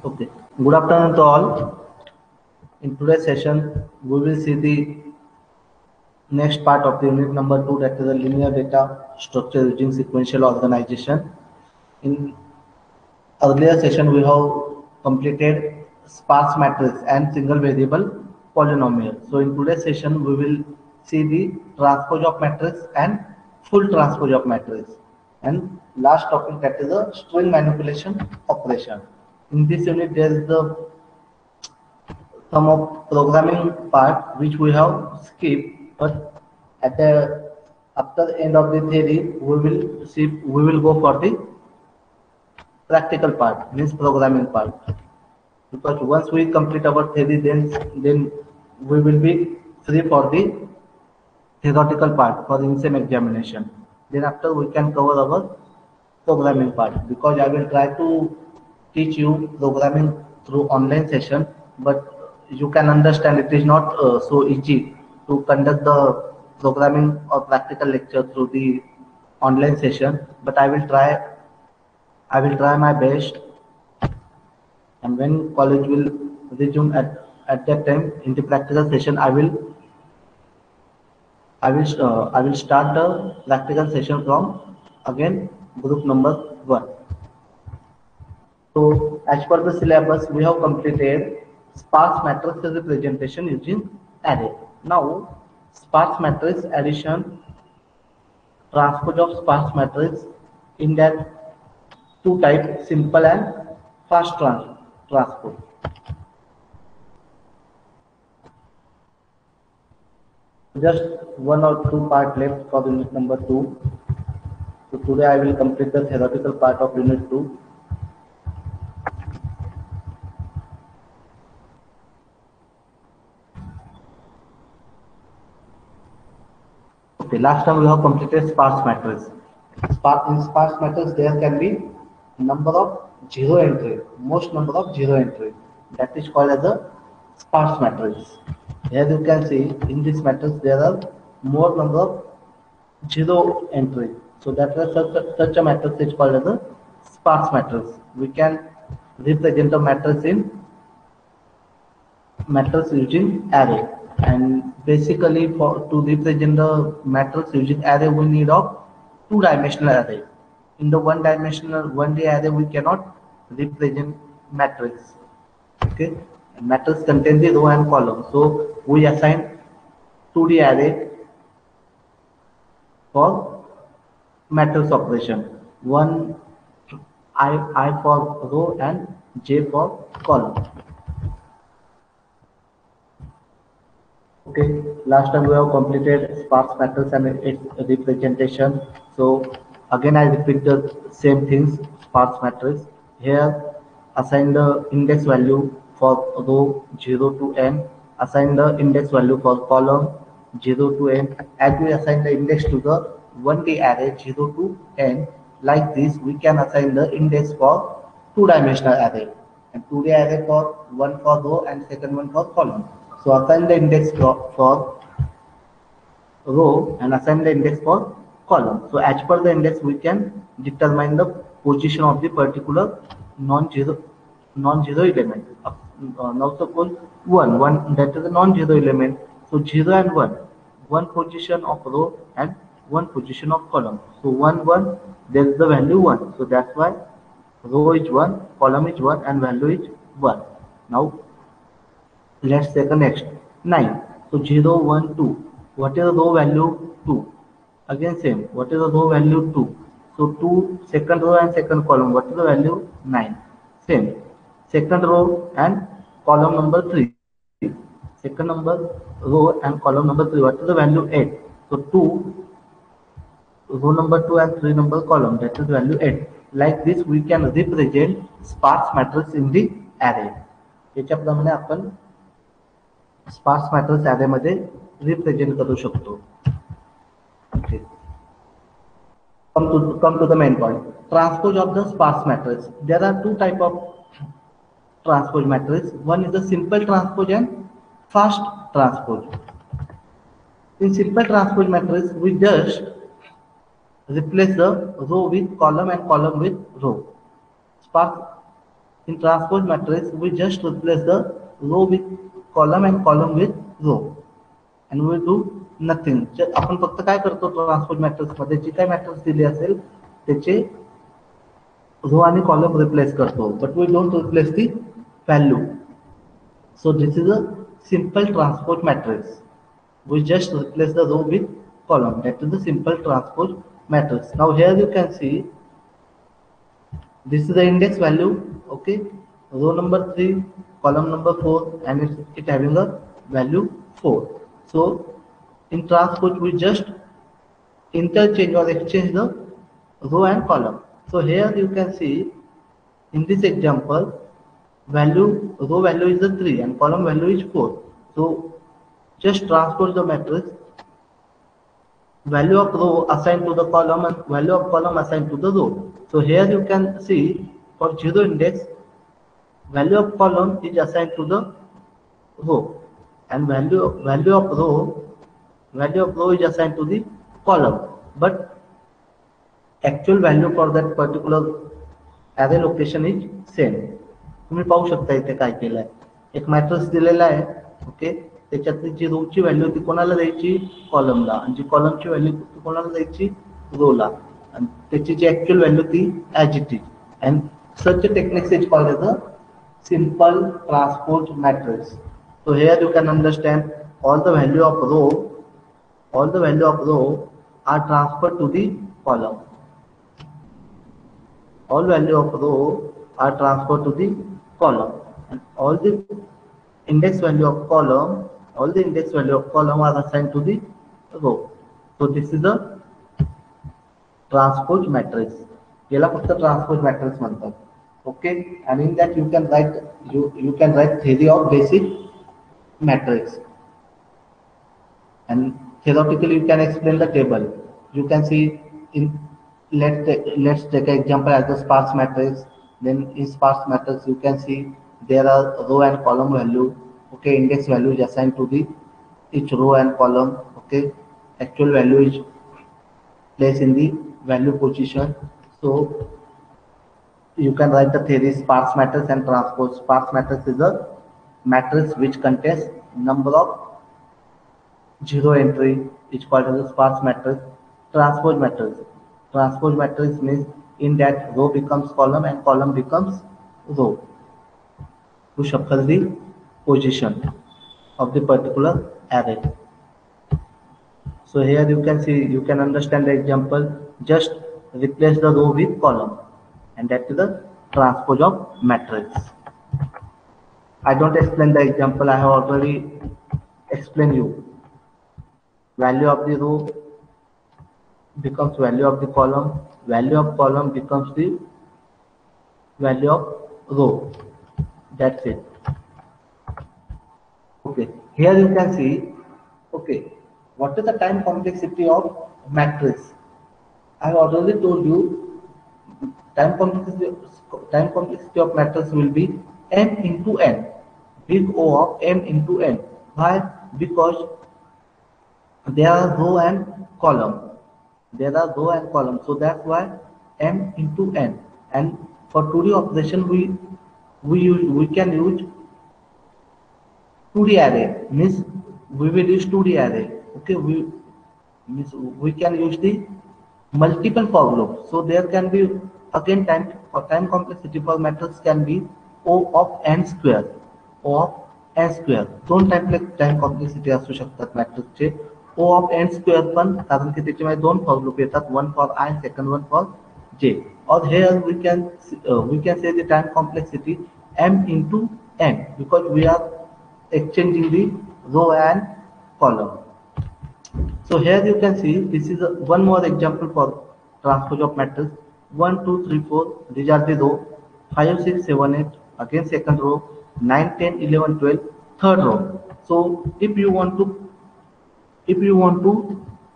Okay. Good afternoon to all. In today's session, we will see the next part of the unit number 2, that is the linear data structure using sequential organization. In earlier session, we have completed sparse matrix and single variable polynomial. So in today's session, we will see the transpose of matrix and full transpose of matrix. And last topic, that is the string manipulation operation. In this unit, there is the some of programming part which we have skipped, but at the after the end of the theory we will go for the practical part, means programming part, because once we complete our theory, then we will be free for the theoretical part for the INSEM examination. Then after we can cover our programming part, because I will try to teach you programming through online session, but you can understand it is not so easy to conduct the programming or practical lecture through the online session, but I will try my best. And when college will resume at that time in the practical session, I will start the practical session from again group number 1. So as per the syllabus, we have completed sparse matrix representation using array. Now sparse matrix addition, transpose of sparse matrix in that two types, simple and fast transpose. Just one or two part left for unit number 2. So today I will complete the theoretical part of unit 2. Okay, last time we have completed sparse matrix. In sparse matrix there can be number of zero entry, most number of zero entry. That is called as a sparse matrix. Here you can see in this matrix there are more number of zero entry. So that is such a matrix is called as a sparse matrix. We can represent a matrix in matrix using array, and basically to represent the matrix using array we need of two-dimensional array. In the one-dimensional 1D array we cannot represent matrix. Okay, and matrix contains the row and column, so we assign 2D array for matrix operation. One I for row and j for column. Okay, last time we have completed sparse matrix and its representation. So again I repeat the same things. Sparse matrix. Here assign the index value for row 0 to n. Assign the index value for column 0 to n. As we assign the index to the 1D array 0 to n, like this we can assign the index for two-dimensional array, and 2D array for one for row and second one for column. So assign the index for row and assign the index for column. So as per the index we can determine the position of the particular non-zero element. Now suppose 1 that is a non-zero element. So 0 and 1 position of row and 1 position of column. So 1 there is the value 1. So that's why row is 1, column is 1, and value is 1. Now let's take the next 9. So 0, 1, 2. What is the row value? 2. Again same. What is the row value? 2. So 2, second row and second column. What is the value? 9. Same. Second row and column number 3. Second number row and column number 3. What is the value? 8. So 2, row number 2 and 3 number column. That is value 8. Like this we can represent sparse matrix in the array. याच्याप्रमाणे आपण sparse matrix array मध्ये represent करू शकतो. Okay. Come to the main point. Transpose of the sparse matrix. There are two type of transpose matrix. One is the simple transpose and fast transpose. In simple transpose matrix, we just replace the row with column and column with row. Sparse In transpose matrix, we just replace the row with column and column with row, and we do nothing. आपण फक्त काय करतो, transpose matrix मध्ये जी काय matrix दिली असेल त्याचे row आणि कॉलम रिप्लेस करतो, but we don't replace the value. So this is a simple transpose matrix. We just replace the row with column. That is the simple transpose matrix. Now here you can see this is the index value. Okay, row number 3, column number 4, and it having a value 4. So in transpose we just interchange or exchange the row and column. So here you can see in this example row value is the 3 and column value is 4. So just transpose the matrix, value of row assigned to the column and value of column assigned to the row. So here you can see for 0 index, value of column is assigned to the row, and value of row is assigned to the column, but actual value for that particular array location is same. तुम्ही पाहू शकता इथे काय केलंय, एक matrix दिलेला आहे. Okay, त्याच्यातली जी रोची व्हॅल्यू ती कोणाला द्यायची, कॉलमला, आणि जी कॉलमची व्हॅल्यू ती कोणाला द्यायची, रोला, आणि त्याची जी ऍक्च्युअल व्हॅल्यू ती as it is. And such techniques is called as a simple transpose matrix. So here you can understand all the value of row are transferred to the column. All value of row are transferred to the column, and all the index value of column are assigned to the row. So this is a transpose matrix. याला फक्त transpose matrix म्हणतात. Okay, and in that you can write theory of basic matrix, and theoretically you can explain the table. You can see in let's take an example as the sparse matrix. Then in sparse matrix you can see there are row and column value. Okay, index value is assigned to the each row and column. Okay, actual value is placed in the value position. So you can write the theory sparse matrix and transpose. Sparse matrix is a matrix which contains number of 0 entry, is called as a sparse matrix. Transpose matrix means in that row becomes column and column becomes row to shuffle the position of the particular array. So here you can see, you can understand the example. Just replace the row with column, and that is the transpose of matrix. I don't explain the example, I have already explained you. Value of the row becomes value of the column, value of column becomes the value of row. That's it. Okay, here you can see, okay, what is the time complexity of matrix? I have already told you time complexity of matrix will be m into n, big O of m into n. Why? Because there are row and column. So that's why m into n. And for 2D operation we can use 2D array, means we will use 2D array. Okay, we can use the multiple for loop. So there can be again time complexity for matrix can be O of n square. दोन time complexity असू शकतात मॅट्रिक्सचे. O of n square पण, कारण की त्याच्यामध्ये दोन for loop येतात, one for I, second one for J. Or here we can say the time complexity m into n, because we are exchanging the row and column. So here you can see this is one more example for transpose of matrix. 1, 2, 3, 4, these are the row. 5, 6, 7, 8, again second row. 9, 10, 11, 12, third row. So if you want to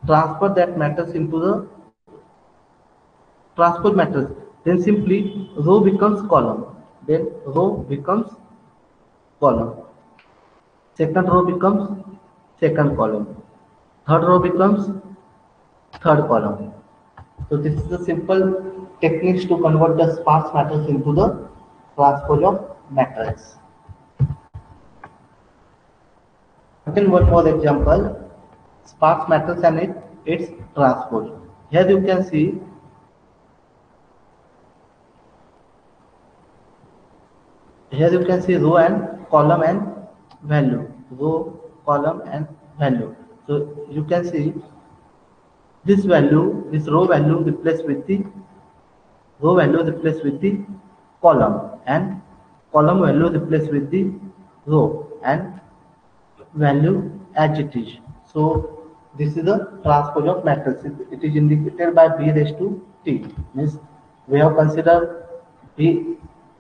transfer that matrix into the transpose matrix, then simply row becomes column, then row becomes column, second row becomes second column, third row becomes third column. So this is the simple techniques to convert the sparse matrix into the transpose of matrix. Again, one more example, sparse matrix and its transpose. Here you can see row and column and value, row, column and value. So you can see this row value replaced with the column, and column value replaced with the row, and value as it is. So this is the transpose of matrix. It is indicated by b raised to t. Means we have considered b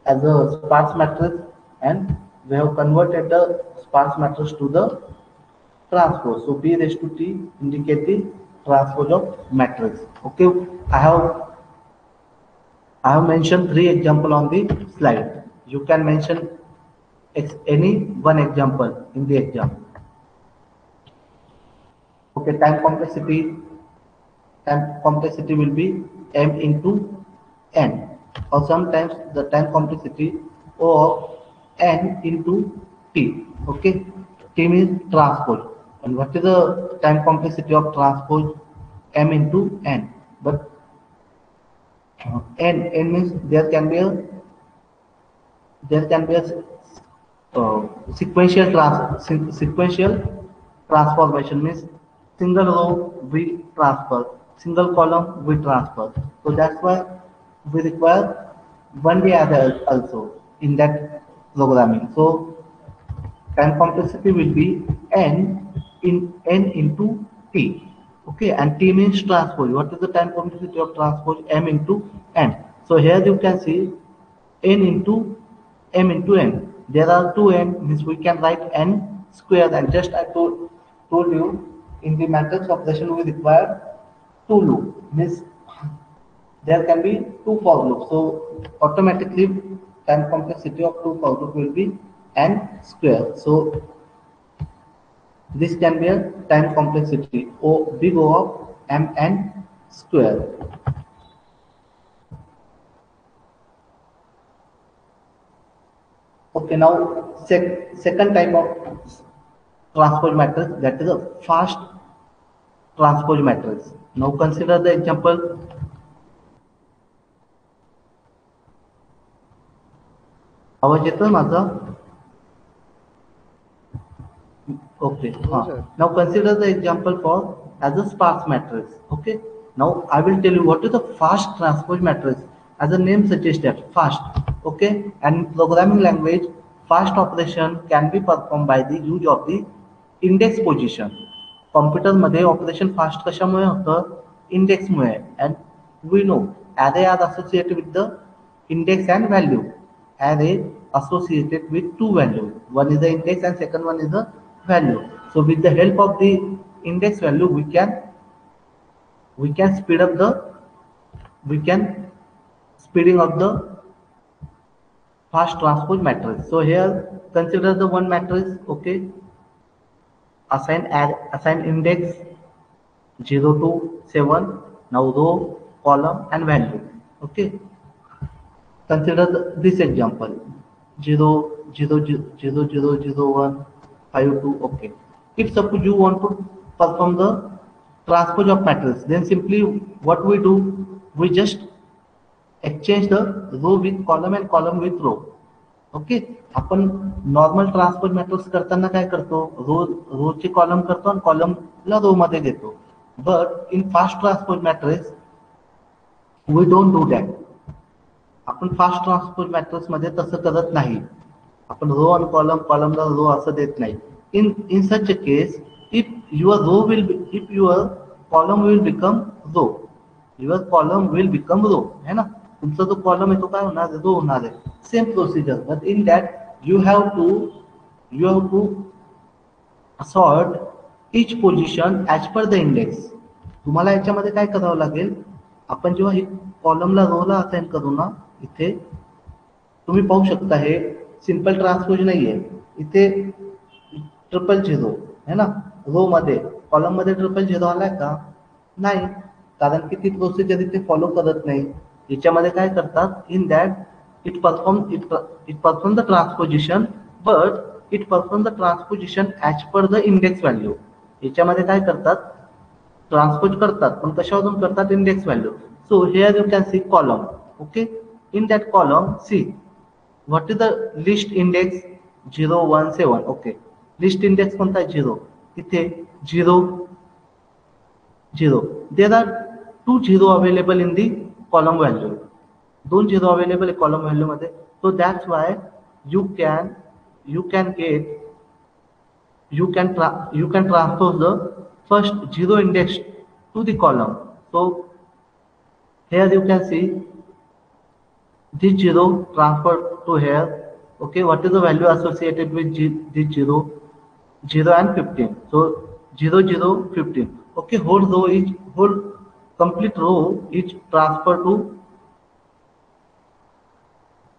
as a sparse matrix, and we have converted the sparse matrix to the transpose. So b raised to t indicate the transpose of matrix. Okay, I have mentioned 3 examples on the slide. You can mention any one example in the exam. Okay, time complexity will be m into n, or sometimes the time complexity O of n into t. Okay, t means transpose. And what is the time complexity of transpose? M into n. But n means there can be a sequential transformation, means single row we transfer, single column we transfer. So that's why we require one diagonal also in that programming. So time complexity will be n into t. Okay, and t means transpose. What is the time complexity of transpose? M into n. So here you can see n into m into n. There are 2 n, means we can write n square, and just I told you in the matrix operation we require 2 loop, means there can be 2 for loops. So automatically time complexity of 2 for loop will be n square. So this can be a time complexity O, big O of mn square. Okay, now second type of transpose matrix, that is a fast transpose matrix. Now consider the example. आवाज येतोय माझा? Okay. Now consider the example for as a sparse matrix. Okay. Now I will tell you what is the fast transpose matrix. As the name suggests that fast. Okay. And in programming language, fast operation can be performed by the use of the index position. Computer मध्ये operation fast कशामुळे होतं? Index Mule. And we know array are associated with the index and value. Array associated with 2 values. One is the index and second one is the value. So with the help of the index value, we can speeding up the fast transpose matrix. So here consider the one matrix. Okay, assign index 0 to 7. Now row, column and value. Okay, consider this example 0 0 0 0 0 0 1 5 2. Okay, if suppose you want to perform the transpose of matrix, then simply what we do, we just exchange the row with column and column with row. Okay, आपण normal transpose matrix करताना काय करतो, रो चे column करतो आणि कॉलमला row मध्ये देतो. But in fast transpose matrix we don't do that. आपण फास्ट ट्रान्सपोज मॅट्रिक्स मध्ये तसं करत नाही. आपण रो आणि कॉलमला रो असं देत नाही. In such a case, if your column will become row, है ना. तुमचा जो कॉलम आहे तो काय होणार, रो होणार आहे. Same procedure, but in that you have to sort each position as per the index. तुम्हाला याच्यामध्ये काय करावं लागेल, आपण जेव्हा ही कॉलमला रोला असाइन करू ना, इथे तुम्ही पाहू शकता हे सिंपल ट्रान्सपोज नाहीये. इथे 000 है ना, रो मध्ये. कॉलम मध्ये 000 आलाय का, नाही, कारण की ती प्रोसिजर इथे फॉलो करत नाही. याच्यामध्ये काय करतात, in that it performs the transposition, but it performs the transposition as per the index value. याच्यामध्ये काय करतात, ट्रान्सपोज करतात, पण कशावरून करतात, index value. So here you can see column. Okay, in that column see what is the list index 017. Okay, list index कोणता आहे, 0. इथे 0 0. There are 2 0 available in the column value. 2 0 available आहे कॉलम व्हॅल्यू मध्ये. So that's why you can transpose the first 0 index to the column. So here you can see this 0 transferred to here. Okay, what is the value associated with this 0? 0 and 15. So 0 0 15. Okay, whole complete row is transferred to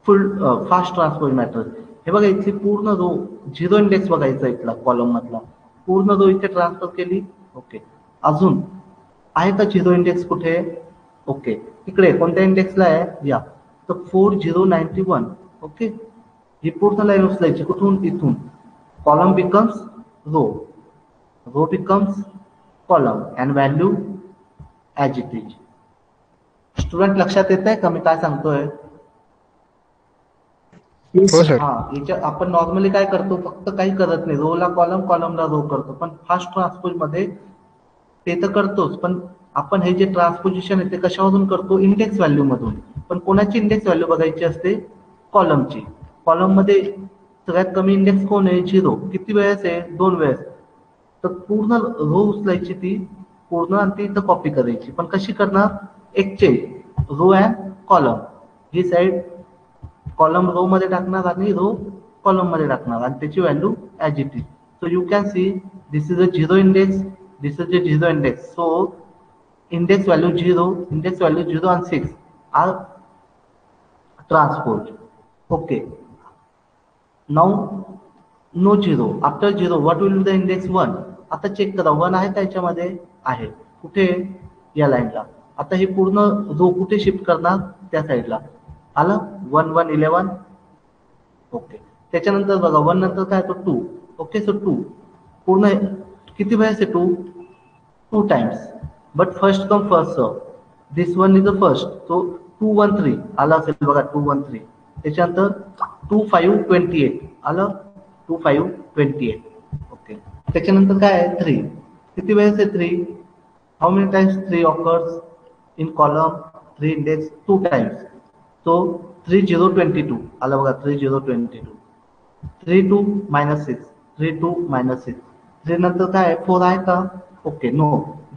full fast transpose matrix. हे बघा, इथे पूर्ण रो 0 index बघायचा इथला column मधला पूर्ण रो इथे transfer केली. ओके, अजून आहे का 0 इंडेक्स कुठे? ओके, इकडे कोणत्या इंडेक्सला आहे, या तर 4091. ओके, ही पूर्ण लाईन उचलायची कुठून, इथून. Column becomes row, row becomes column and value as it is. Student लक्षात येत आहे का मी काय सांगतोय? हा, याच्या आपण नॉर्मली काय करतो, फक्त काही करत नाही, रोला कॉलम, कॉलमला रो करतो. पण फास्ट ट्रान्सपोज मध्ये ते तर करतोच, पण आपण हे जे ट्रान्सपोजिशन आहे ते कशावरून करतो, इंडेक्स व्हॅल्यू मधून. पण कोणाची इंडेक्स व्हॅल्यू बघायची असते, कॉलमची. कॉलम मध्ये सगळ्यात कमी इंडेक्स कोण आहे, 0. किती वेळेस आहे, 2 वेळेस. तर पूर्ण रो उचलायची ती पूर्ण आणि ती इथं कॉपी करायची. पण कशी करणार, एक्सचेंज रो अँड कॉलम. ही साईड कॉलम रो मध्ये टाकणार आणि रो कॉलम मध्ये टाकणार आणि त्याची value as it is. So you can see this is a 0 index, this is a 0 index. So index value 0, index value 0 and 6 are transpose. Okay, now no 0. After 0 what will be the index 1. आता check करा, 1 आहे त्याच्यामध्ये, आहे कुठे, या लाईनला. आता हे पूर्ण रो कुठे शिफ्ट करणार, त्या साईडला. आलं 1 1 11. ओके, त्याच्यानंतर बघा 1 नंतर काय तो 2. ओके, सो 2 पूर्ण किती वेळेस आहे, 2 times. But first come first serve, this one is the first. So 2 1 3 आला असेल बघा, 2 1 3. त्याच्यानंतर 2 5 28 आलं, 2 5 28. ओके, त्याच्यानंतर काय आहे, 3. किती वेळेस आहे 3, हाऊ many times 3 occurs in column 3 index, 2 times. So 3 0 22 आला बघा, 3 0 22. 3 2 -6, 3 2 -6. 3 नंतर काय आहे, 4 आहे का? Okay, no,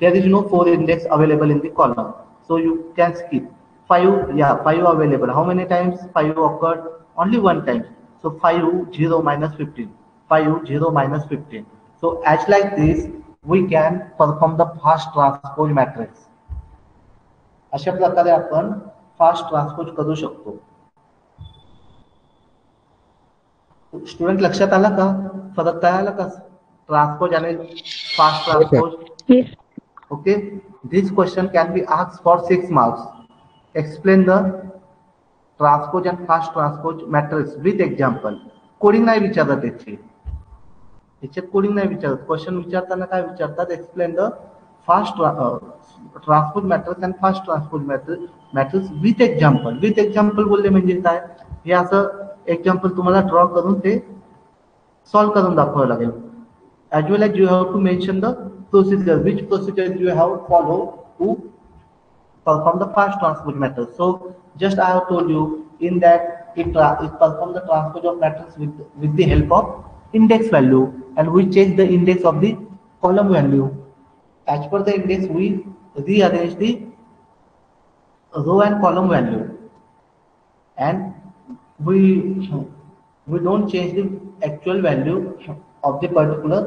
there is no 4 index available in the column. So you can skip. 5, या 5 available. How many times 5 occurred, only 1 time. So 5 0 -15, 5 0 -15. So as like this we can perform the fast transpose matrix. अशा प्रकारे आपण fast transpose करू शकतो. Student लक्षात आला का, फरक काय आला का, ट्रान्सपोज आणि fast transpose? Okay, this question can be asked for 6 marks. Explain the transpose and fast transpose matrix with example. Coding नाही विचारत याच्यात कोडिंग नाही विचारत. क्वेश्चन विचारताना काय विचारतात, explain the fast transpose matrix and fast transpose matrix with example. With example बोलले म्हणजे काय, हे असं एक्झाम्पल तुम्हाला ड्रॉ करून ते सॉल्व करून दाखवावं लागेल. As well as you have to mention the procedure, which procedure you have follow to perform the fast transpose matrix. So just I have told you in that it perform the transpose of matrix with the help of index value, and we change the index of the column value. As per the index we rearrange the row and column value, and we don't change the actual value of the particular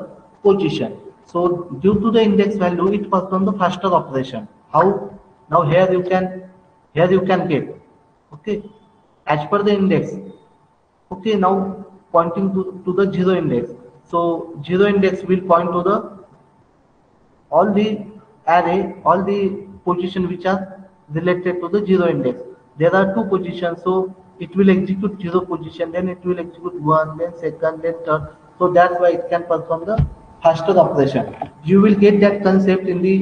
position. So due to the index value it performs the faster operation. How? Now here you can get, okay, as per the index. Okay, now pointing to the 0 index. So 0 index will point to the all the array, all the position which are related to the 0 index. There are 2 positions, so it will execute zero position, then it will execute one, then second, then third. So that's why it can perform the faster operation. You will get that concept in the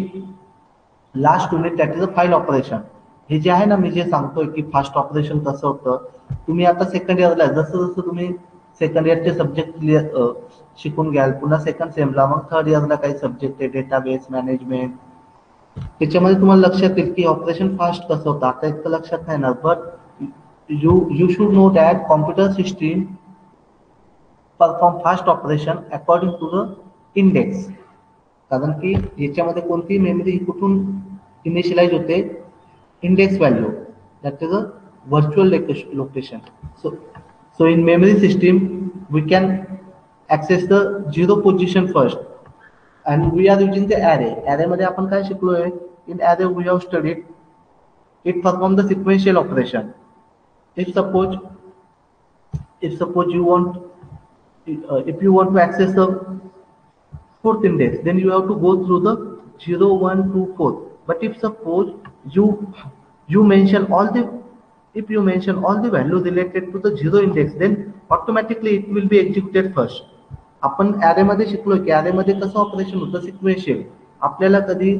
last unit, that is a file operation. हे जे आहे ना, मी जे सांगतोय की fast operation कसं होतं, तुम्ही आता सेकंड इयरला जसं जसं तुम्ही सेकंड इयरचे सब्जेक्ट क्लिअर शिकून घ्याल, पुन्हा सेकंड सेमला, मग थर्ड इयरला काही सब्जेक्ट आहे डेटाबेस मॅनेजमेंट, त्याच्यामध्ये तुम्हाला लक्षात येईल की ऑपरेशन फास्ट कसं होतं. आता इतकं लक्षात नाही ना, but you should know that computer system perform fast operation according to the index. कारण की याच्यामध्ये कोणती मेमरी कुठून इनिशियलाइज होते, index value, that is a virtual location. So in memory system we can access the zero position first and we are using the array. ॲरेमध्ये आपण काय शिकलोय, in array we have studied it perform the sequential operation. If suppose you want if you want to access the fourth index, then you have to go through the 0 1 2 4. But if suppose you mention all the, if you mention all the value related to the zero index, then automatically it will be executed first. आपण array मध्ये शिकलो की array मध्ये कसं operation होतं, sequential. आपल्याला कधी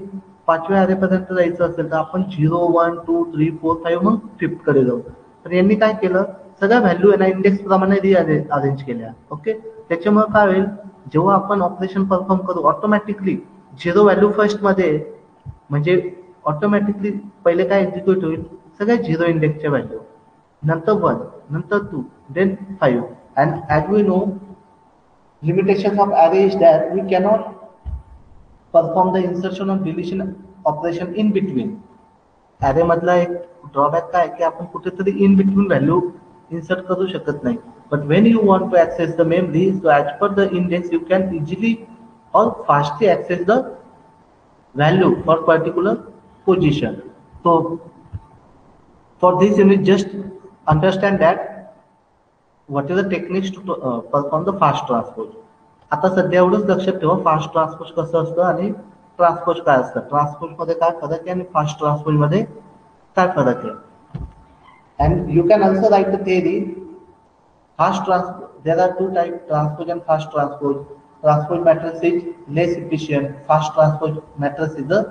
पाचव्या ॲरे पर्यंत जायचं असेल तर आपण 0 1 2 3 4 5 मग फिफ्थ कडे जाऊ. तर यांनी काय केलं, सगळ्या व्हॅल्यू आहे ना इंडेक्स प्रमाणे अरेंज केल्या. ओके, त्याच्यामुळे काय होईल, जेव्हा आपण ऑपरेशन परफॉर्म करू ऑटोमॅटिकली झिरो व्हॅल्यू फर्स्ट मध्ये, म्हणजे ऑटोमॅटिकली पहिले काय एक्झिक्यूट होईल, सगळ्या झिरो इंडेक्सच्या व्हॅल्यू, नंतर 1, नंतर 2, then 5. And as we know limitations of array is that we cannot perform the insertion or deletion operation in between. array मधला एक ड्रॉबॅक काय की आपण कुठेतरी इन बिटवीन व्हॅल्यू इन्सर्ट करू शकत नाही. But when you want to access the memory, so as per the index you can easily और fastly access the value for particular position. So for this you need just understand that what is the techniques to perform the fast transpose. आता सध्या एवढंच लक्षात ठेवा, fast transpose कसं असतं आणि transpose काय असतं, ट्रान्सपोज मध्ये काय फरक आहे आणि फास्ट ट्रान्सपोज मध्ये काय फरक आहे. And you can also write the theory fast transpose. There are two type, transpose and fast transpose. Transpose matrix is less efficient, fast transpose matrix is the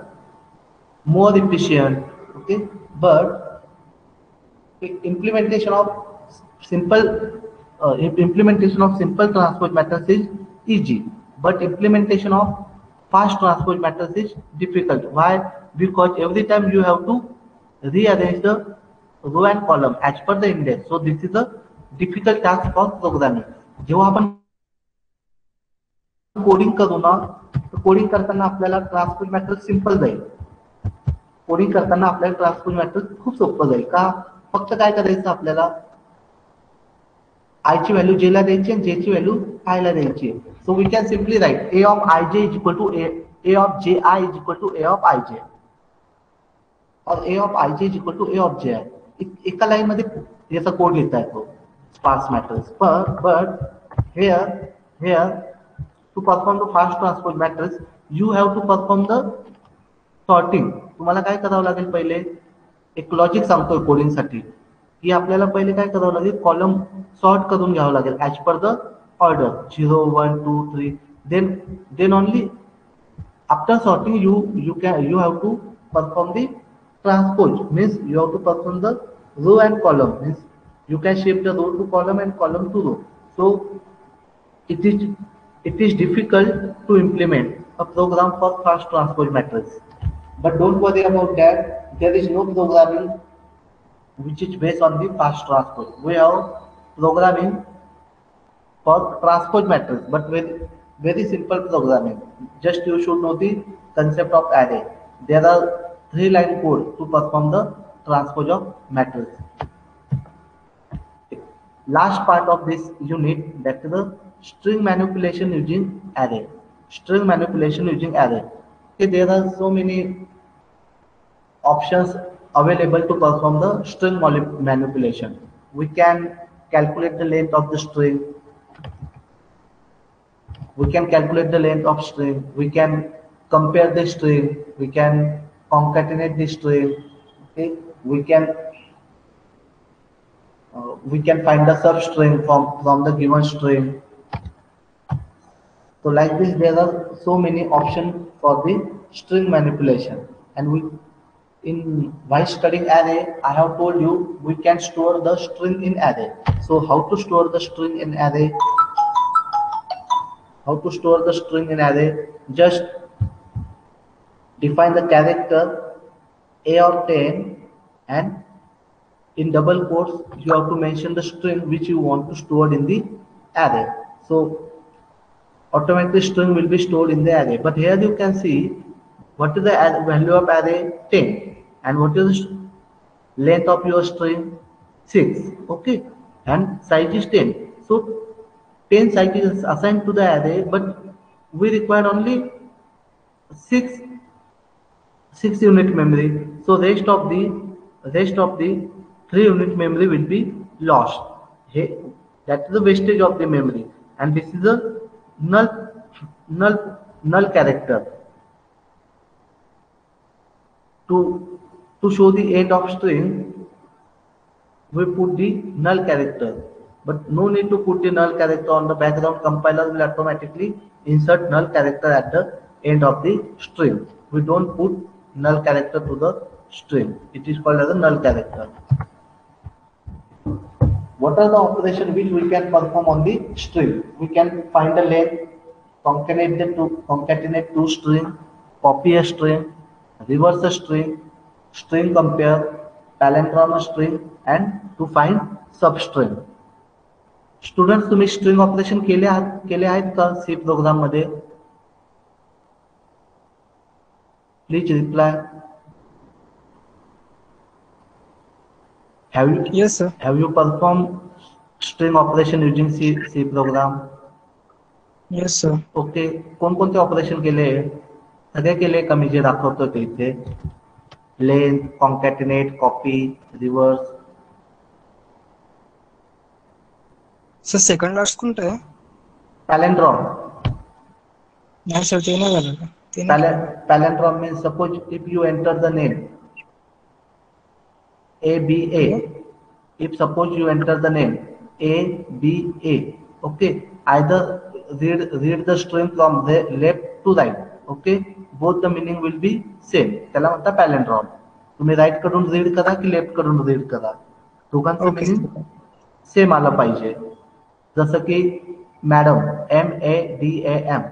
more efficient. Okay, but implementation of simple transpose matrix is easy, but implementation of fast transpose matrix is difficult. Why? Because every time you have to rearrange the row and column as per the index. So this is a difficult task for programming. जेव्हा आपण coding करू ना, coding करताना आपल्याला transpose matrix simple जाईल. Coding करताना आपल्याला transpose matrix खूप सोपं जाईल. का? फक्त काय करायचं, आपल्याला आय ची व्हॅल्यू जे ला द्यायची आणि जे ची व्हॅल्यू आय ला द्यायची. So we can simply write A of I J is equal to A of J I is equal to A of I J, और A of I J is equal to A of J I. एका line मध्ये याचा code लिहिता येतो sparse matrix. But here to perform the fast transpose matrix you have to perform the sorting. तुम्हाला काय करावं लागेल, पहिले एक लॉजिक सांगतोय कोडिंग साठी की आपल्याला पहिले काय करावं लागेल, कॉलम सॉर्ट करून घ्यावं लागेल as per the order 0 1 2 3. Then only after sorting you have to perform the transpose, means you have to perform the row and column, means you can shift the row to column and column to row. So it is difficult to implement a program for fast transpose matrix. But don't worry about that. There is no programming which is based on the fast transpose. We have programming for transpose matrix, but very simple programming. Just you should know the concept of array. There are 3-line code to perform the transpose of matrix. Last part of this unit, that is the string manipulation using array. String manipulation using array. Okay, there are so many options available to perform the string manipulation. We can calculate the length of the string. We can calculate the length of string. We can compare the string. We can concatenate the string. Okay, we can we can find the substring from the given string. So like this, there are so many options for the string manipulation. And we, in while studying array, I have told you we can store the string in array. So how to store the string in array? How to store the string in array? Just define the character a or 10, and in double quotes you have to mention the string which you want to store in the array. So automatically string will be stored in the array. But here you can see what is the value of array 10, and what is the length of your string 6. Okay, and size is 10. So 10 size is assigned to the array, but we require only 6 unit memory. So rest of the 3 unit memory will be lost. Hey, that is the wastage of the memory, and this is a null null null character. To show the end of string, we put the null character, but no need to put the null character on the background. Compiler will automatically insert null character at the end of the string. We don't put null character to the string. It is called as a null character. What are the operations which we can perform on the string? We can find the length, concatenate two string, copy a string, reverse a string, string compare, palindrome a string, and to find substring. Students, तुम्ही string operation केले आहेत का C program मध्ये? Please reply. Yes, sir. Have you performed string operation using C program? Yes, sir. Okay. कोणकोणते operation केले? सगळे केले का मी जे दाखवतो ते इथे? Length, concatenate, copy, reverse. Sir second last कोणतं आहे? पॅलेंड्रॉम. नाही सर, ते नाही झालं. Palindrome means suppose if you enter the name ABA, if suppose you enter the name ABA, okay, either read the string from the left to right, okay, both the meaning will be same. त्याला म्हणतात palindrome. तुम्ही right कडून read करा की left कडून read करा, दोघांचं meaning same आलं पाहिजे. जसं की मॅडम, MADAM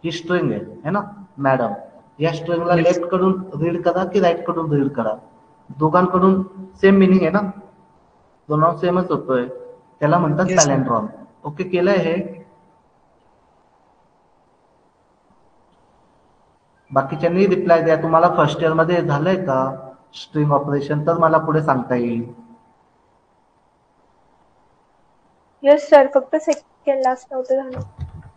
ही स्ट्रिंग आहे ना मॅडम. या स्ट्रिंगला लेफ्ट कडून रीड करा की राईट कडून रीड करा, दोघांकडून सेम मिनिंग आहे ना, दोन सेमच होतोय, त्याला म्हणतात पॅलेंड्रॉम. ओके, केलंय हे? बाकीच्यांनी रिप्लाय द्या. तुम्हाला फर्स्ट इयर मध्ये झालंय का स्ट्रिंग ऑपरेशन? तर मला पुढे सांगता येईल. यस सर, फक्त सेकंड लास्ट नव्हतं झालं.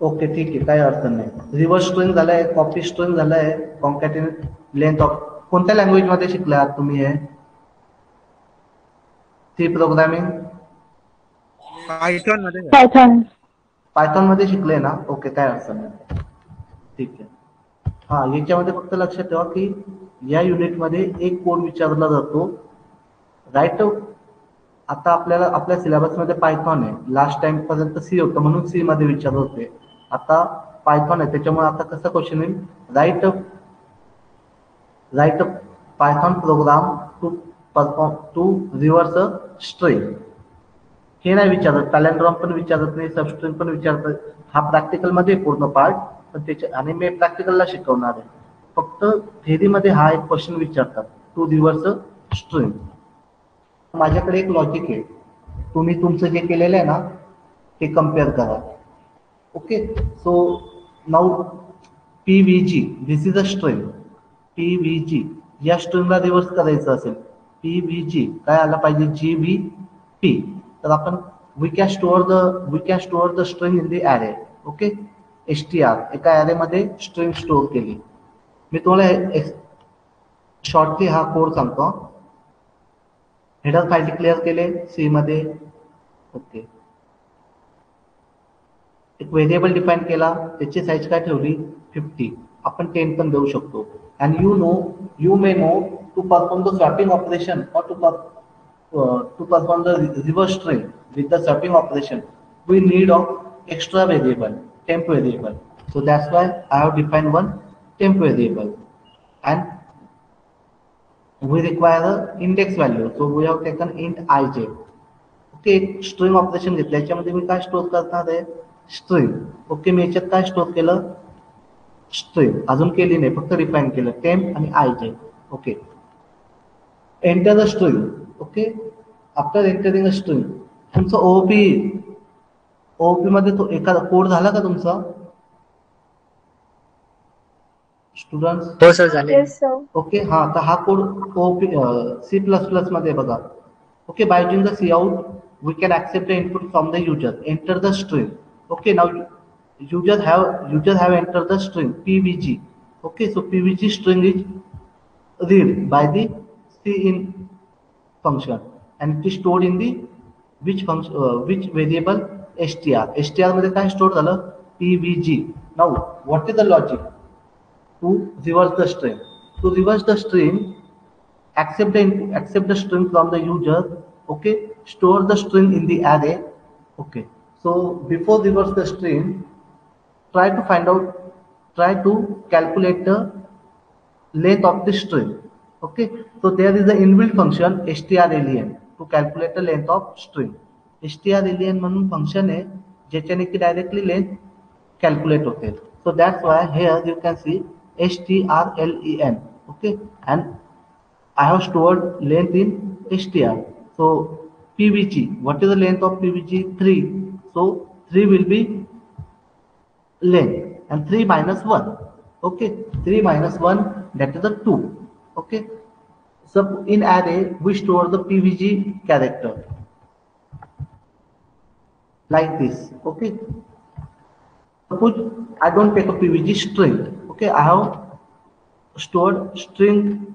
ओके, ठीक आहे, काही अडचण नाही. रिव्हर्स स्ट्रिंग झालंय, कॉपी स्ट्रिंग झालंय, कॉन्कॅटिनेट, लेंथ ऑफ. कोणत्या लँग्वेज मध्ये शिकले आहात तुम्ही हे? सी प्रोग्रामिंग पायथॉन मध्ये शिकले ना? ओके, काय अडचण नाही, ठीक आहे. हा, याच्यामध्ये फक्त लक्षात ठेवा की या युनिट मध्ये एक कोड विचारला जातो, राईट. आता आपल्याला आपल्या सिलेबस मध्ये पायथॉन आहे, लास्ट टाइम पर्यंत सी होतं म्हणून सी मध्ये विचारत होते, आता पायथॉन आहे, त्याच्यामुळे आता कसं क्वेश्चन येईल, write a Python program to reverse a string. हे नाही विचारत, पॅलेंड्रॉम पण विचारत नाही, सबस्ट्रिंग पण विचारत. हा प्रॅक्टिकल मध्ये पूर्ण पार्ट, पण त्याच्या आणि मी प्रॅक्टिकलला शिकवणार आहे. फक्त थेरी मध्ये हा एक क्वेश्चन विचारतात, टू रिव्हर्स अ स्ट्रिंग. माझ्याकडे एक लॉजिक आहे, तुम्ही तुमचं जे केलेलं आहे ना ते कम्पेअर करा. Okay, so now PVG, this is a string. PVG या स्ट्रिंगला रिव्हर्स करायचं असेल, PVG काय आलं पाहिजे, GVP. तर आपण we can store the string in the array. Okay, STR एका ॲरे मध्ये स्ट्रिंग स्टोअर केली. मी तुम्हाला शॉर्टली हा कोड सांगतो. हेडर फाईल डिक्लेअर केले सी मध्ये. ओके, एक व्हेरिएबल डिफाईन केला, त्याची साईज काय ठेवली 50. आपण 10 पण देऊ शकतो. And you may know to perform the swapping operation or to perform the reverse string with the swapping operation, we need of extra variable, temp variable. So that's why I have defined one temp variable, and we require a index value. So we have taken int ij. Okay, एक string operation घेतलं, याच्यामध्ये मी काय store करणार आहे, string. Okay, मी याच्यात काय store केलं, string. अजून केली नाही, फक्त रिफाईन केलं, टेम्प आणि I J. Okay, enter the string. Okay, after entering a string, तुमचं ओओपी मध्ये तो एखादा कोड झाला का तुमचा स्टुडंट्स? हो सर झाले. Yes, sir. ओके, हा, तर हा कोड ओपी C++ मध्ये बघा. Okay, by using the cout, we can accept the input from the user. Enter the string. Okay, now user have entered the string pvg. Okay, so pvg string is read by the cin function, and it is stored in the which variable str. str मध्ये काय store झालं, pvg. Now what is the logic to reverse the string? To reverse the string, accept the string from the user. Okay, store the string in the array. Okay, so before reverse the string, try to calculate the length of the string. Okay, so there is the inbuilt function strlen to calculate the length of string. strlen म्हणून function आहे ज्याच्याने की directly length calculate होते. So that's why here you can see strlen. Okay, and I have stored length in str. So pvg, what is the length of pvg? 3. So 3 will be length, and 3 minus 1. Okay, 3 minus 1, that is the 2. Okay, so in array we store the pvg character like this. Okay, suppose I don't take a pvg string. Okay, I have stored string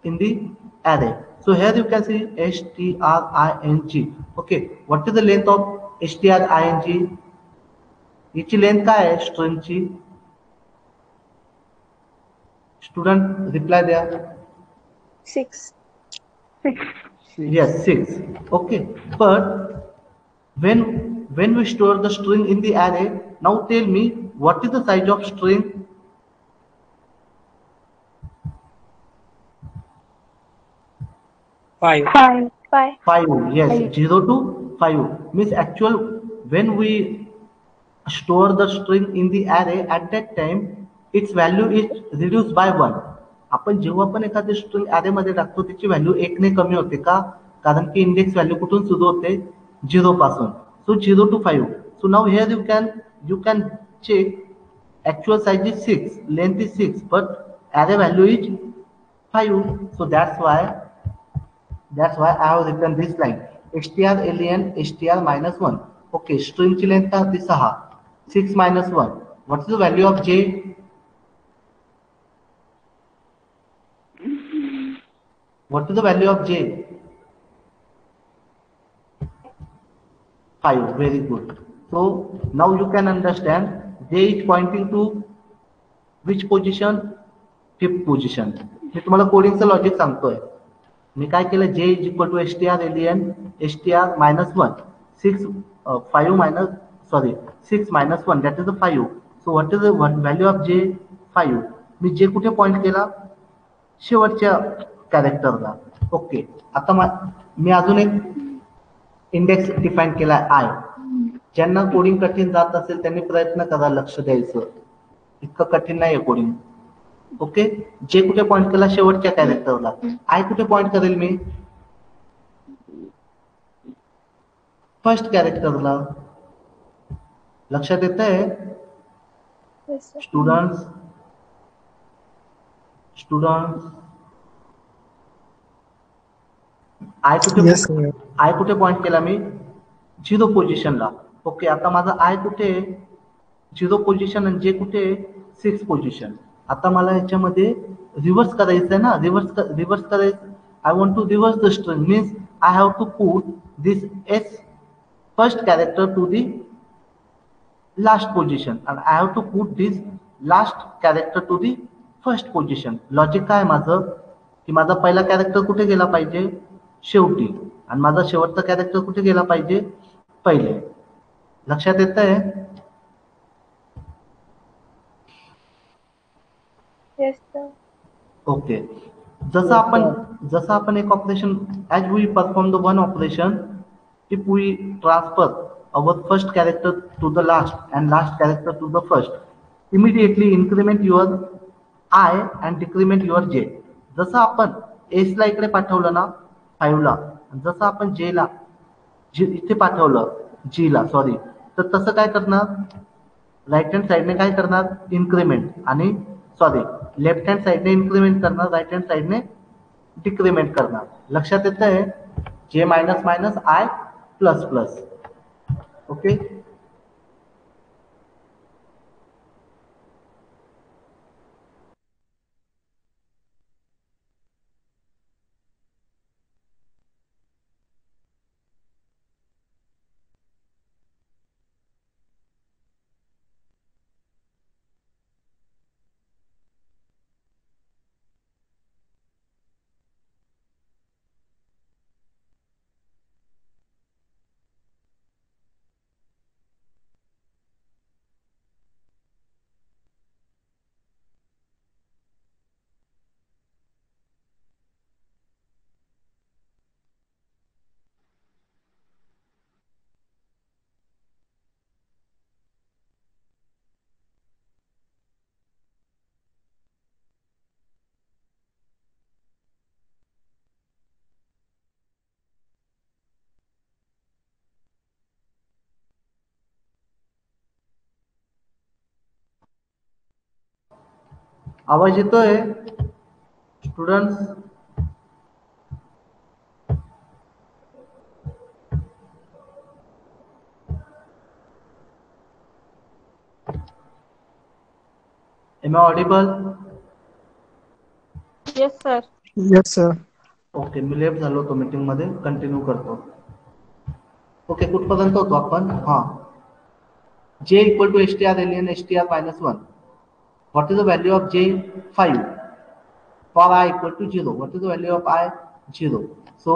in the array. So here you can see string. Okay, what is the length of string? याची length काय आहे स्ट्रिंगची? Student reply द्या. 6. Yes, 6. Okay, but when we store the string in the array, now tell me what is the size of string? 5. 5. Yes, 0 to 5 means actual. When we store the string in the array, at that time its value is reduced by 1. आपण जेव्हा पण एखादी string array मध्ये टाकतो त्याची value 1 ने कमी होते का? कारण की इंडेक्स व्हॅल्यू कुठून सुरू होते, 0 पासून. सो 0 to 5. So now here you can check actual size is 6, length is 6, but array value is 5. So that's why I have written this line, strlen str minus 1. Okay, string ची length काय होती 6. 6 minus 1. What is the value of j? What is the value of j? 5. Very good. So now you can understand j is pointing to which position? 5th position. मी तुम्हाला कोडिंगचं logic सांगतोय. मी काय केलं, j is equal to strlen str minus 1. 6 minus 1, that is the 5. So what is the value of j? 5. Me j कुठे point केला? शेवटच्या कॅरेक्टरला. Okay, आता मी अजून एक इंडेक्स डिफाईन केला आय. ज्यांना कोडिंग कठीण जात असेल त्यांनी प्रयत्न करा लक्ष द्यायचं, इतकं कठीण नाही आहे कोडिंग. ओके, जे कुठे पॉइंट केला शेवटच्या कॅरेक्टरला, आय कुठे पॉइंट करेल मी? फर्स्ट कॅरेक्टरला. लक्षात येत आहे स्टुडंट्स? आय कुठे पॉइंट केला मी? 0 पोझिशनला. ओके, आता माझा आय कुठे? 0 पोझिशन, आणि जे कुठे? 6 पोझिशन. आता मला याच्यामध्ये रिव्हर्स करायचं आहे ना, रिव्हर्स करायचं. I want to reverse the string, means I have to put this S first character to the last position, and I have to put this last character to the first position. Logic काय माझं की माझा पहिला character कुठे गेला पाहिजे? शेवटी. आणि माझा शेवटचा कॅरेक्टर कुठे गेला पाहिजे, पहिले. लक्षात येत आहे? Yes sir. ओके. जसं आपण एक operation, as we perform the one operation, if we transfer our first character to the last and last character to the first, immediately increment your I and decrement your J. जसं आपण S ला इकडे पाठवलं ना 5 ला, जसं आपण J ला इथे पाठवलं G ला, sorry, तर तसं काय करणार, राईट हँड साईडने काय करणार, इन्क्रीमेंट, आणि सॉरी लेफ्ट हँड साईडने इन्क्रीमेंट करणार, राईट हँड साईडने डिक्रीमेंट करणार. लक्षात येत आहे? J minus minus I plus plus. Okay. आवाज येतोय students? Am I audible? Yes sir. Yes sir. Okay, me left झालो होतो मीटिंग मध्ये, कंटिन्यू करतो. ओके, कुठपर्यंत होतो आपण? हा, J इक्वल टू STR एलियन STR minus 1. What is the value of J? 5. For I equal to 0. What is the value of I? 0. So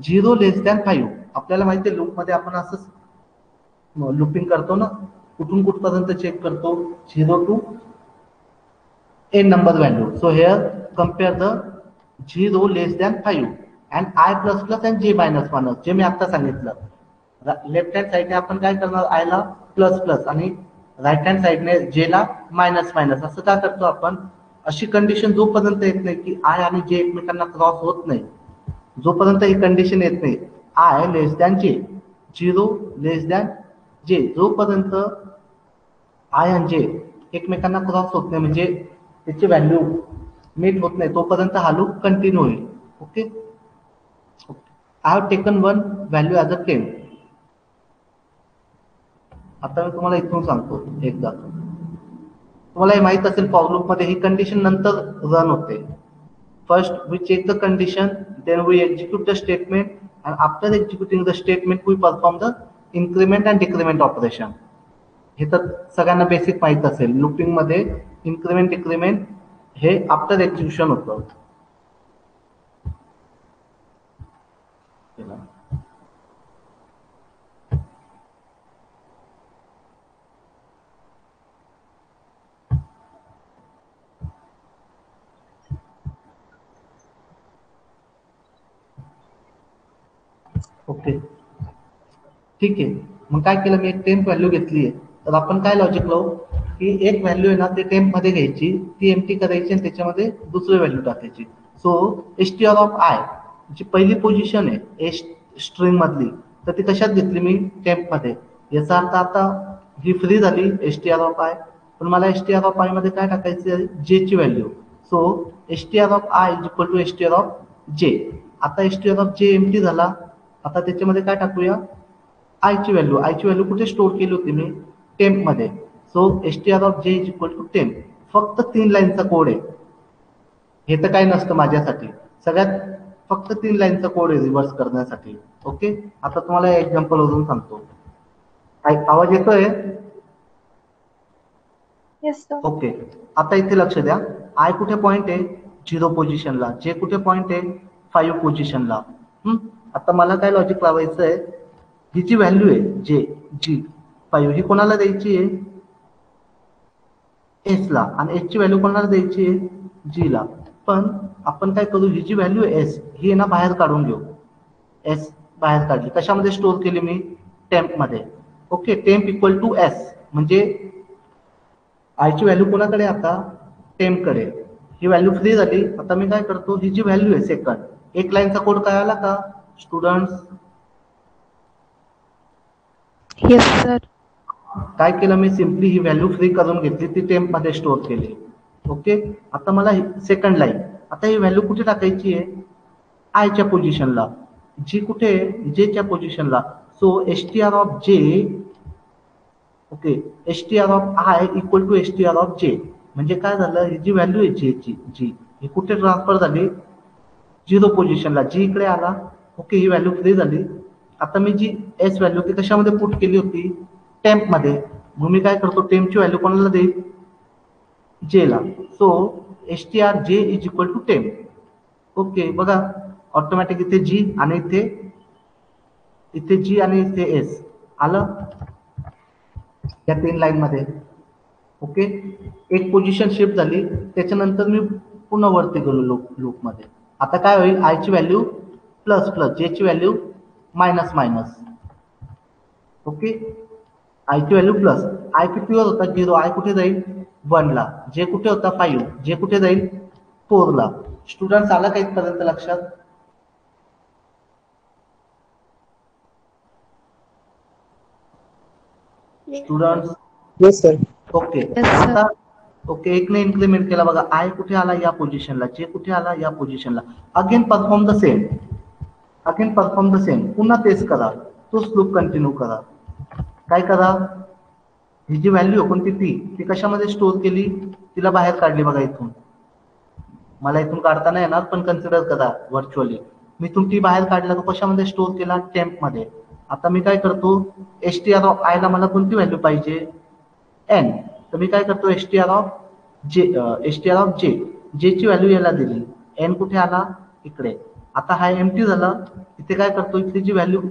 0 less than 5. आपल्याला माहिती आहे लूप मध्ये आपण असंच लूपिंग करतो ना, कुठून कुठपर्यंत चेक करतो, 0 to n number value. So here compare the 0 less than 5 and I plus plus and J minus minus, जे मी आता सांगितलं. लेफ्ट हँड साईडने आपण काय करणार, I ला प्लस प्लस आणि राईट हँड साईडने J ला मायनस मायनस. असं काय करतो आपण, अशी कंडिशन जोपर्यंत येत नाही की I आणि J एकमेकांना क्रॉस होत नाही, जोपर्यंत ही कंडिशन येत नाही, I less than J, 0 less than J, जोपर्यंत I आणि J एकमेकांना क्रॉस होत नाही, म्हणजे त्याची व्हॅल्यू मीट होत नाही, तोपर्यंत हा लूप कंटिन्यू होईल. Okay. I have taken one value as a 10. आता मी तुम्हाला इथून सांगतो एकदा, तुम्हाला हे माहित असेल फॉर लूप मध्ये ही कंडिशन नंतर रन होते. First we check the condition, then we execute the statement, and after executing the statement we perform the increment and decrement operation. हे तर सगळ्यांना बेसिक माहित असेल. लूपिंग मध्ये इन्क्रीमेंट डिक्रीमेंट हे आफ्टर एक्झिक्युशन होतं. ओके, ठीक आहे. मग काय केलं, मी एक टेम्प व्हॅल्यू घेतली आहे, तर आपण काय लॉजिक लावू की एक व्हॅल्यू आहे ना ते टेम्प मध्ये घ्यायची, ती एम्प्टी करायची आणि त्याच्यामध्ये दुसरी व्हॅल्यू टाकायची. सो STR ऑफ I जी पहिली पोझिशन आहे स्ट्रिंग मधली, तर ती कशात घेतली मी, टेम्प मध्ये. याचा अर्थ आता ही फ्री झाली STR ऑफ I, पण मला STR ऑफ I मध्ये काय टाकायची आहे, J ची value. So STR of I is equal to STR of J. आता STR ऑफ J एम्प्टी झाला, आता त्याच्यामध्ये काय टाकूया, I ची व्हॅल्यू. I ची व्हॅल्यू कुठे स्टोअर केली होती मी, टेम्प मध्ये. So STR of J is equal to temp. फक्त 3 लाईनचा कोड आहे, हे तर काही नसतं माझ्यासाठी, सगळ्यात फक्त 3 लाईनचा कोड आहे रिव्हर्स करण्यासाठी. ओके, आता तुम्हाला एक्झाम्पल वरून सांगतो. आवाज येतोय? Yes sir. ओके, आता इथे लक्ष द्या. I कुठे पॉइंट आहे, 0 पोझिशनला. J कुठे पॉइंट आहे, 5 पोझिशनला. आता मला काय लॉजिक लावायचं आहे, ही जी व्हॅल्यू आहे जी 5 ही कोणाला द्यायची आहे, एस ला, आणि एस ची व्हॅल्यू कोणाला द्यायची आहे, जी ला. पण आपण काय करू, ही जी व्हॅल्यू आहे एस ही आहे ना बाहेर काढून घेऊ. एस बाहेर काढली, कशामध्ये स्टोअर केली मी, टेम्प मध्ये. Okay, temp equal to S, म्हणजे आय ची व्हॅल्यू कोणाकडे, आता टेम्प कडे. ही व्हॅल्यू फ्री झाली. आता मी काय करतो, ही जी व्हॅल्यू आहे सेकंड, एक लाईनचा कोड काय आला का स्टुडंट्स? Yes sir. काय केलं मी, सिम्पली ही व्हॅल्यू फ्री करून घेतली, ती टेम्प मध्ये स्टोअर केली. ओके, आता मला सेकंड लाईन, आता ही व्हॅल्यू कुठे टाकायची आहे, आयच्या पोझिशनला. जी कुठे, जेच्या पोझिशनला. So STR of J, okay, STR of I equal to STR of J. म्हणजे काय झालं, ही जी व्हॅल्यू आहे जेची, जी ही कुठे ट्रान्सफर झाली, 0 पोझिशनला. जी इकडे आला. ओके, ही व्हॅल्यू फ्री झाली. आता मी जी एस व्हॅल्यू ती कशामध्ये पुट केली होती, टेम्प मध्ये. मग मी काय करतो, टेम्पची व्हॅल्यू कोणाला देईल, जे ला. So STR J is equal to temp. Okay, बघा ऑटोमॅटिक इथे जी आणि इथे जी आणि इथे एस आलं या 3 लाईन मध्ये. ओके, एक पोझिशन शिफ्ट झाली. त्याच्यानंतर मी पुन्हा वरती गेलो लूप मध्ये. आता काय होईल, आय ची व्हॅल्यू प्लस प्लस, जे ची व्हॅल्यू मायनस मायनस. ओके, आय ची व्हॅल्यू प्लस, आय कितीवर होता 0, आय कुठे जाईल 1 ला. जे कुठे होता 5, जे कुठे जाईल 4 ला. स्टुडंट्स आला का इथपर्यंत लक्षात? Students, yes sir. ओके. आता ओके, एकने इन्क्रीमेंट केला बघा, आय कुठे आला या पोझिशनला, जे कुठे आला या पोझिशनला. Again perform the same, again perform the same, पुन्हा तेच करा, तोच लूप कंटिन्यू करा. काय करा, ही जी व्हॅल्यू आहे कोणती, ती कशामध्ये स्टोअर केली, तिला बाहेर काढली बघा इथून. मला इथून काढता नाही येणार, पण कन्सिडर करा व्हर्च्युअली. मी इथून टी बाहेर काढला, तो कशामध्ये स्टोअर केला, टेम्प मध्ये. आता मी काय करतो, एसटीआर ऑफ आय ला मला कोणती व्हॅल्यू पाहिजे, एन. तर मी काय करतो, एसटीआर ऑफ जे, जे ची व्हॅल्यू याला दिली, एन कुठे आला, इकडे. आता हा एमटी झाला. इथे काय करतो, इथली जी व्हॅल्यू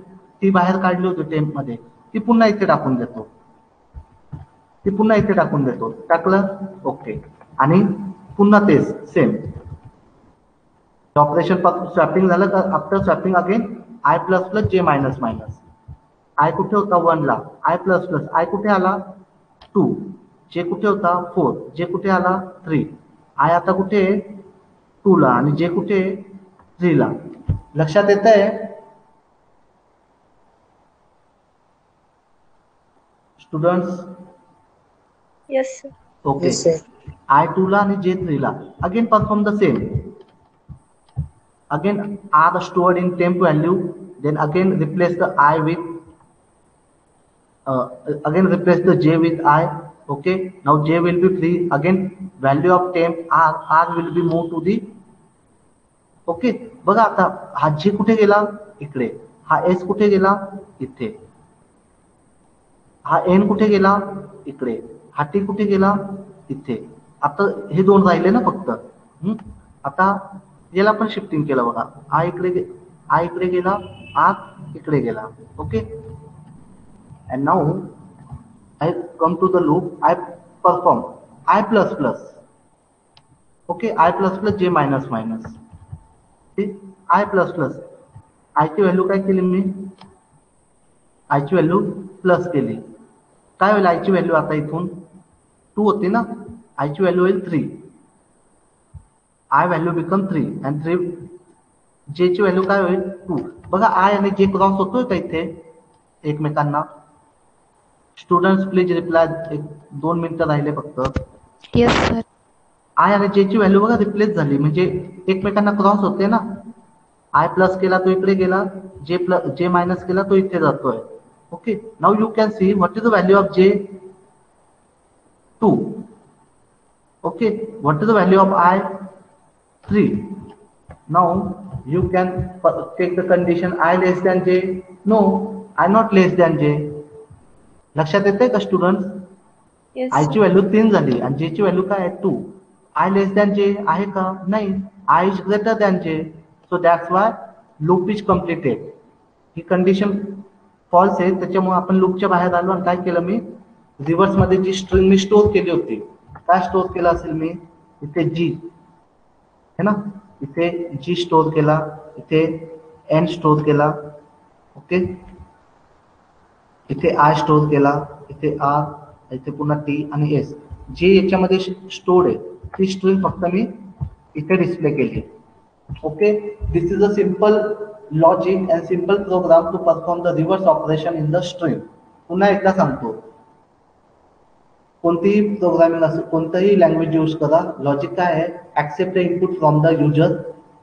ती बाहेर काढली होती टेम्प मध्ये, ती पुन्हा इथे टाकून देतो, टाकलं. ओके, आणि पुन्हा तेच सेम ऑपरेशन. स्वॅपिंग झालं का, after swapping again I plus plus J minus minus. I कुठे होता 1 ला, आय प्लस प्लस, आय कुठे आला 2, जे कुठे होता 4, जे कुठे आला 3. आय आता कुठे 2 ला, आणि जे कुठे 3 ला. लक्षात येत आहे students? Yes sir. Okay, yes sir. I 2 ला आणि जे 3 ला. Again perform the same. Again are stored in temp value, then again replace the I with again replace the j with I. Okay, now j will be free. Again value of temp r will be moved to the. Okay, बघा आता हा जे कुठे गेला, इकडे. हा S कुठे गेला, इथे. हा एन कुठे गेला, इकडे. हा टी कुठे गेला, इथे. आता हे 2 राहिले ना फक्त. आता याला पण शिफ्टिंग केलं बघा, आय इकडे गेला, आर इकडे गेला. Okay, and now I come to the loop, I perform I plus plus. Okay, I plus plus J minus minus, I plus plus. आयची व्हॅल्यू काय केली मी, आयची व्हॅल्यू प्लस केली. काय होईल आयची व्हॅल्यू, आता इथून 2 होती ना, आयची व्हॅल्यू होईल 3. आय व्हॅल्यू बिकम 3 अँड 3. जे ची व्हॅल्यू काय होईल 2. बघा आय आणि जे क्रॉस होतोय का इथे एकमेकांना? स्टुडंट्स प्लीज रिप्लाय, 2 मिनिटं राहिले फक्त. Yes sir. आय आणि जे ची व्हॅल्यू बघा रिप्लेस झाली, म्हणजे एकमेकांना क्रॉस होते ना. आय प्लस केला तो इकडे गेला, जे मायनस केला तो इथे जातोय. Okay, now you can C what is the value of J, 2. Okay, what is the value of I, 3. Now you can take the condition I less than j. No, I not less than j. लक्षात येते का students? Yes I ची value 3 झाली आणि जे ची value काय आहे 2. आय less than जे आहे का? नाही. I is greater than J. So that's why loop is completed. ही कंडिशन फॉल्स आहे, त्याच्यामुळे आपण लूपच्या बाहेर आलो आणि काय केलं मी रिव्हर्स मध्ये जी स्ट्रिंग मी स्टोअर केली होती, काय स्टोअर केला असेल मी इथे जी है ना, इथे जी स्टोअर केला, इथे एन स्टोअर केला, ओके, इथे आय स्टोअर केला, इथे आर, इथे पुन्हा टी आणि एस, जे याच्यामध्ये स्टोअर आहे ती स्ट्रिंग फक्त मी इथे डिस्प्ले केली. Okay, this is a simple logic and simple program to perform the reverse operation in the string. पुन्हा एकदा सांगतो, कोणतीही प्रोग्रामिंग असेल, कोणतंही लँग्वेज यूज करा, लॉजिक काय आहे, accept the input from the user,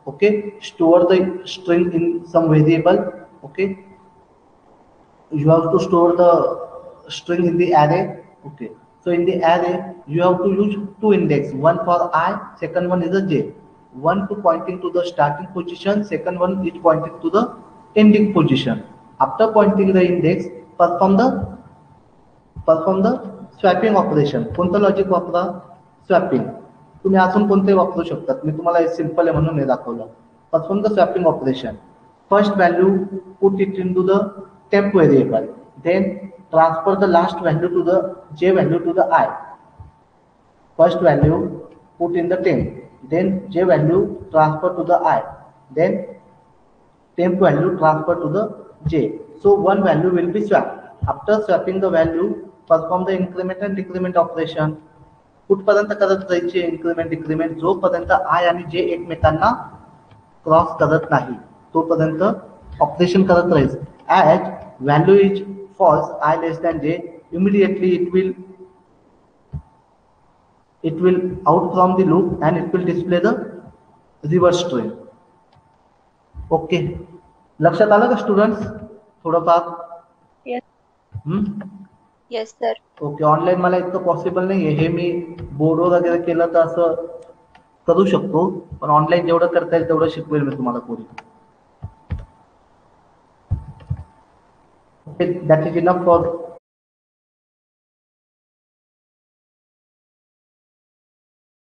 okay, store the string in some variable, okay, you have to store the string in the array, okay, so in the array you have to use two index, one for I, second one is a j, one to pointing to the starting position, second one is pointing to the ending position. After pointing the index, perform the swapping operation. कोणतं logic वापरा, swapping. तुम्ही अजून कोणते वापरू शकतात, मी तुम्हाला simple आहे म्हणून हे दाखवलं. Perform the swapping operation. First value put it into the temp variable, then transfer the last value to the j value to the I. First value put in the temp, then j value transfer to the I, then temp value transfer to the j. So one value will be swapped. After swapping the value, perform the increment and decrement operation. कुठपर्यंत करत जायचे increment decrement, जोपर्यंत I आणि j एकमेकांना cross करत नाही तोपर्यंत operation करत राहील. As value is false, I less than j, immediately it will out from the loop and it will display the reverse string. Okay, लक्षात आलं का स्टुडंट्स थोडंफार? Yes sir. ओके, ऑनलाईन मला इतकं पॉसिबल नाही आहे, हे मी बोर्डवर वगैरे केलं तर असं करू शकतो, पण ऑनलाईन जेवढं करता येईल तेवढं शिकवेल मी तुम्हाला कोणी. That is enough for